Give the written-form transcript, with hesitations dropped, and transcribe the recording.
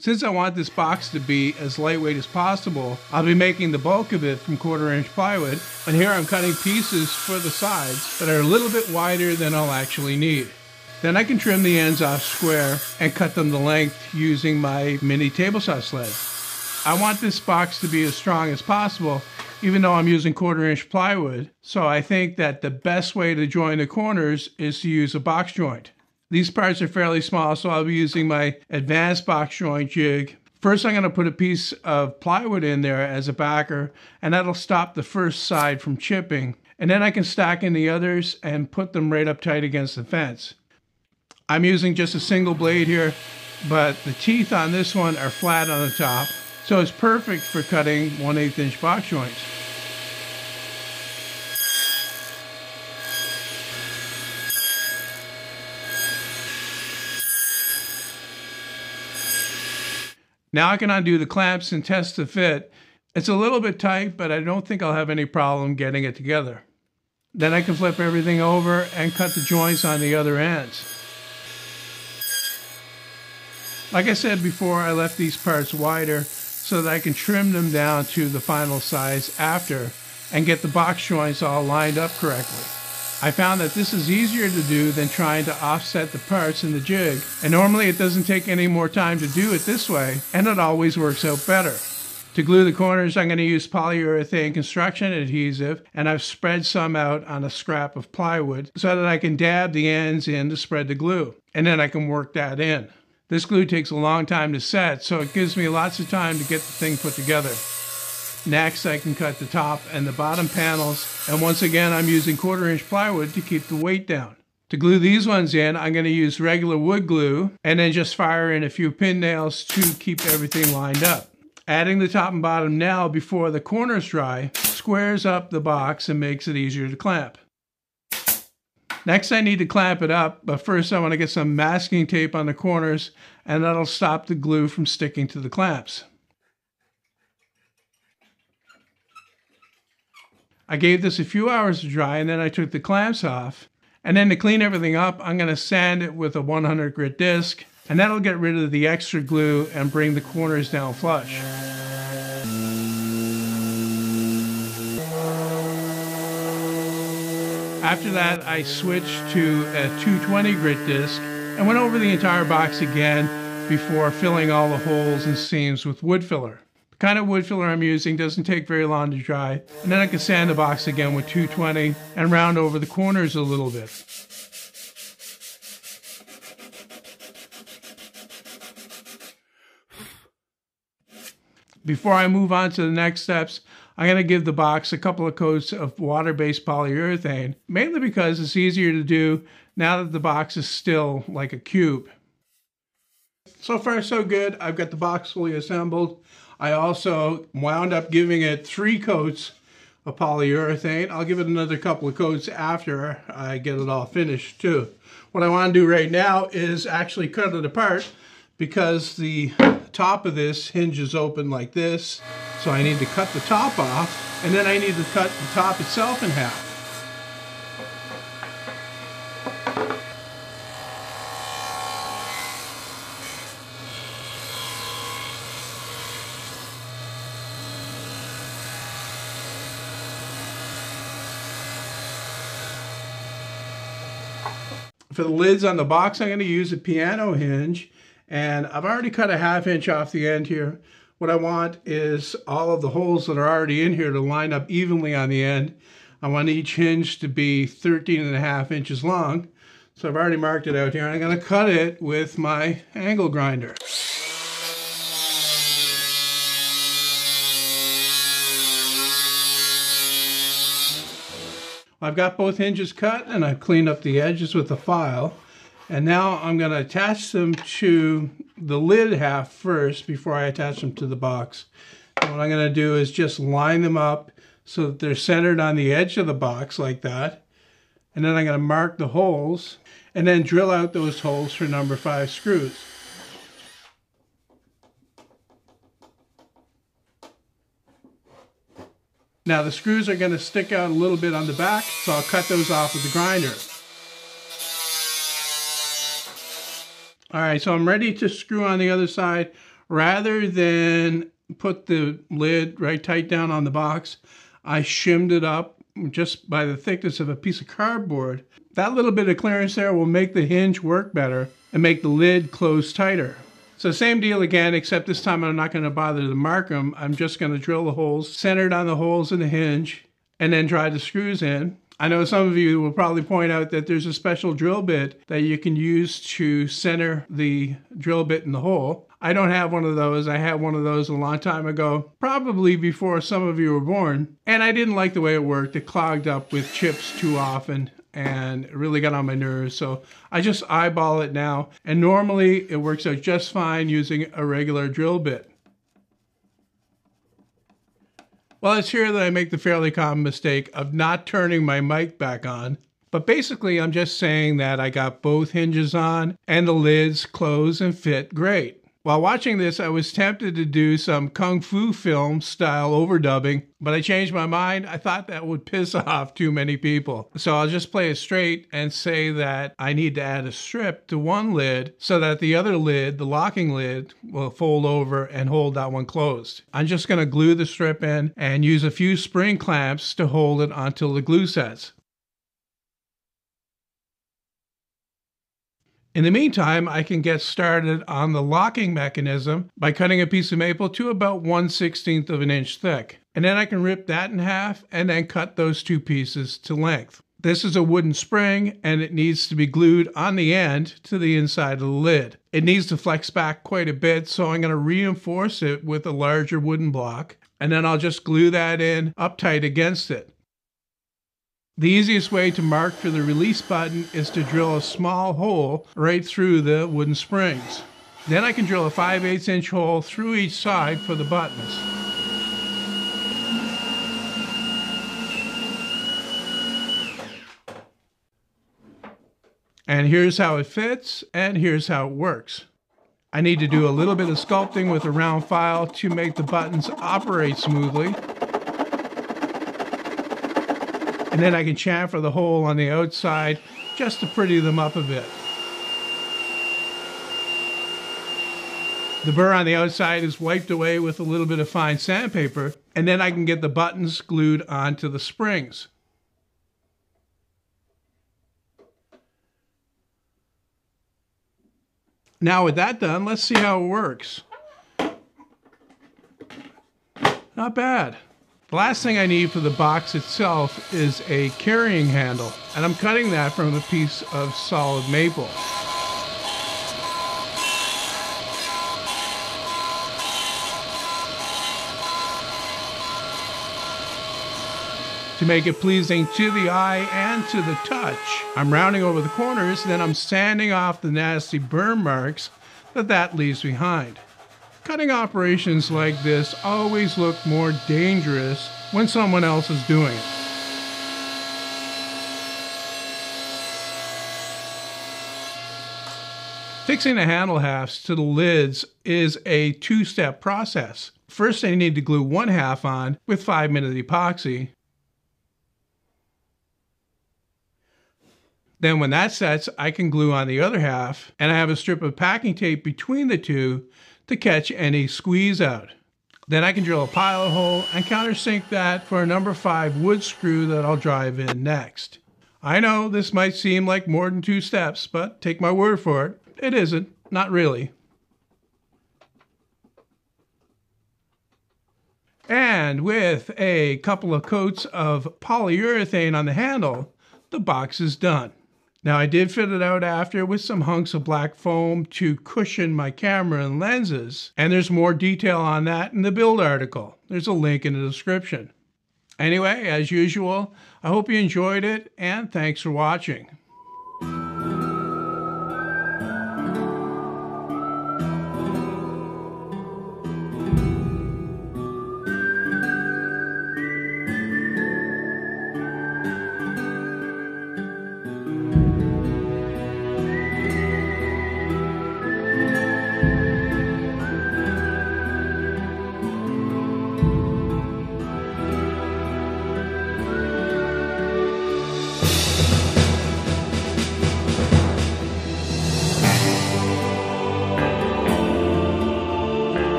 Since I want this box to be as lightweight as possible, I'll be making the bulk of it from 1/4 inch plywood, and here I'm cutting pieces for the sides that are a little bit wider than I'll actually need. Then I can trim the ends off square and cut them the length using my mini table saw sled. I want this box to be as strong as possible, even though I'm using 1/4 inch plywood, so I think that the best way to join the corners is to use a box joint. These parts are fairly small, so I'll be using my advanced box joint jig. First, I'm going to put a piece of plywood in there as a backer, and that'll stop the first side from chipping. And then I can stack in the others and put them right up tight against the fence. I'm using just a single blade here, but the teeth on this one are flat on the top, so it's perfect for cutting 1/8 inch box joints. Now I can undo the clamps and test the fit. It's a little bit tight, but I don't think I'll have any problem getting it together. Then I can flip everything over and cut the joints on the other ends. Like I said before, I left these parts wider so that I can trim them down to the final size after and get the box joints all lined up correctly. I found that this is easier to do than trying to offset the parts in the jig, and normally it doesn't take any more time to do it this way, and it always works out better. To glue the corners, I'm going to use polyurethane construction adhesive, and I've spread some out on a scrap of plywood so that I can dab the ends in to spread the glue, and then I can work that in. This glue takes a long time to set, so it gives me lots of time to get the thing put together. Next, I can cut the top and the bottom panels, and once again I'm using 1/4 inch plywood to keep the weight down. To glue these ones in, I'm going to use regular wood glue and then just fire in a few pin nails to keep everything lined up. Adding the top and bottom now before the corners dry squares up the box and makes it easier to clamp. Next, I need to clamp it up, but first I want to get some masking tape on the corners, and that'll stop the glue from sticking to the clamps. I gave this a few hours to dry, and then I took the clamps off. And then to clean everything up, I'm going to sand it with a 100 grit disc, and that'll get rid of the extra glue and bring the corners down flush. After that, I switched to a 220 grit disc and went over the entire box again before filling all the holes and seams with wood filler. The kind of wood filler I'm using doesn't take very long to dry, and then I can sand the box again with 220 and round over the corners a little bit. Before I move on to the next steps, I'm going to give the box a couple of coats of water-based polyurethane, mainly because it's easier to do now that the box is still like a cube. So far so good. I've got the box fully assembled. I also wound up giving it 3 coats of polyurethane. I'll give it another couple of coats after I get it all finished too. What I want to do right now is actually cut it apart because the top of this hinges open like this. So I need to cut the top off, and then I need to cut the top itself in half. For the lids on the box, I'm going to use a piano hinge, and I've already cut a 1/2 inch off the end here. What I want is all of the holes that are already in here to line up evenly on the end. I want each hinge to be 13.5 inches long. So I've already marked it out here, and I'm going to cut it with my angle grinder. I've got both hinges cut, and I've cleaned up the edges with a file. And now I'm going to attach them to the lid half first before I attach them to the box. And what I'm going to do is just line them up so that they're centered on the edge of the box like that. And then I'm going to mark the holes and then drill out those holes for number 5 screws. Now the screws are going to stick out a little bit on the back, so I'll cut those off with the grinder. All right, so I'm ready to screw on the other side. Rather than put the lid right tight down on the box, I shimmed it up just by the thickness of a piece of cardboard. That little bit of clearance there will make the hinge work better and make the lid close tighter. So same deal again, except this time I'm not going to bother to mark them. I'm just going to drill the holes centered on the holes in the hinge and then drive the screws in. I know some of you will probably point out that there's a special drill bit that you can use to center the drill bit in the hole. I don't have one of those. I had one of those a long time ago, probably before some of you were born, and I didn't like the way it worked. It clogged up with chips too often and it really got on my nerves, so I just eyeball it now, and normally it works out just fine using a regular drill bit. Well, it's here that I make the fairly common mistake of not turning my mic back on. But basically, I'm just saying that I got both hinges on and the lids close and fit great. While watching this, I was tempted to do some kung fu film style overdubbing, but I changed my mind. I thought that would piss off too many people. So I'll just play it straight and say that I need to add a strip to one lid so that the other lid, the locking lid, will fold over and hold that one closed. I'm just going to glue the strip in and use a few spring clamps to hold it until the glue sets. In the meantime, I can get started on the locking mechanism by cutting a piece of maple to about 1/16 of an inch thick. And then I can rip that in half and then cut those two pieces to length. This is a wooden spring and it needs to be glued on the end to the inside of the lid. It needs to flex back quite a bit, so I'm going to reinforce it with a larger wooden block, and then I'll just glue that in uptight against it. The easiest way to mark for the release button is to drill a small hole right through the wooden springs. Then I can drill a 5/8 inch hole through each side for the buttons. And here's how it fits, and here's how it works. I need to do a little bit of sculpting with a round file to make the buttons operate smoothly. And then I can chamfer the hole on the outside just to pretty them up a bit. The burr on the outside is wiped away with a little bit of fine sandpaper, and then I can get the buttons glued onto the springs. Now with that done, let's see how it works. Not bad. The last thing I need for the box itself is a carrying handle, and I'm cutting that from a piece of solid maple. To make it pleasing to the eye and to the touch, I'm rounding over the corners, then I'm sanding off the nasty burn marks that leaves behind. Cutting operations like this always look more dangerous when someone else is doing it. Fixing the handle halves to the lids is a two-step process. First, I need to glue one half on with 5-minute epoxy. Then when that sets, I can glue on the other half, and I have a strip of packing tape between the two to catch any squeeze out. Then I can drill a pilot hole and countersink that for a number 5 wood screw that I'll drive in next. I know this might seem like more than 2 steps, but take my word for it, it isn't, not really. And with a couple of coats of polyurethane on the handle, the box is done. Now I did fit it out after with some hunks of black foam to cushion my camera and lenses, and there's more detail on that in the build article. There's a link in the description. Anyway, as usual, I hope you enjoyed it, and thanks for watching.